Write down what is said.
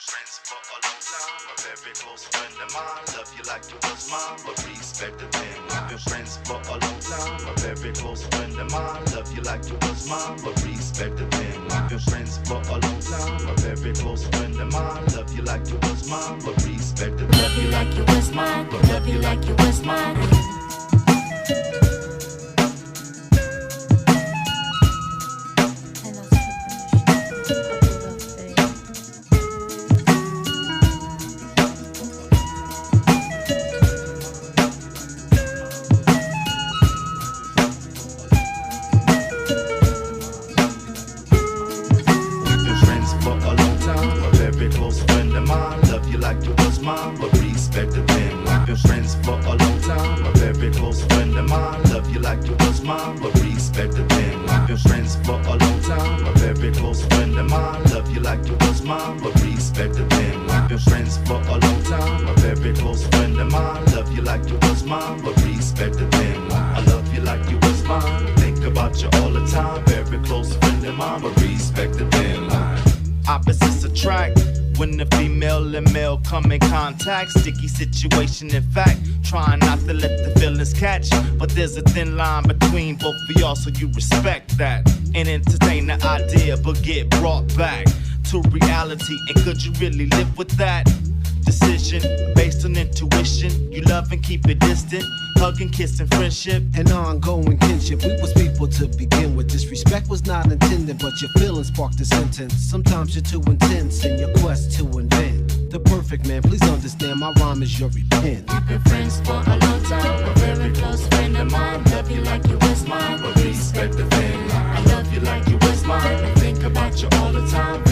Friends for a long time, a very close friend of mine. Love you like you was mine, but respected them. We've been friends for a long time, a very close friend of mine. Love you like you was mine, but respected them. We've been friends for a long time, a very close friend of mine. Love you like you was mine, but respected them. Love you like you was mine, love you like you was mine. But respected them. We've been friends for a long time. A very close friend of mine. Love you like you was mine, but respected them. We've been friends for a long time. A very close friend of mine. Love you like you was mine, but respected them. We've been friends for a long time. A very close friend of mine. Love you like you was mine, but respected them. I love you like you was mine. Think about you all the time. Very close friend of mine, but respected them. Opposites attract. When the female and male come in contact, sticky situation in fact, trying not to let the feelings catch, but there's a thin line between both of y'all, so you respect that and entertain the idea, but get brought back to reality. And could you really live with that? Decision based on intuition, you love and keep it distant, hug and kiss and friendship and ongoing kinship. We was people to begin with. Disrespect was not intended, but your feelings sparked the sentence. Sometimes you're too intense in your quest to invent the perfect man. Please understand, my rhyme is your repent. We've been friends for a long time, a very close friend of mine. Love you like you was mine, but respect the thing. I love you like you was mine, and think about you all the time.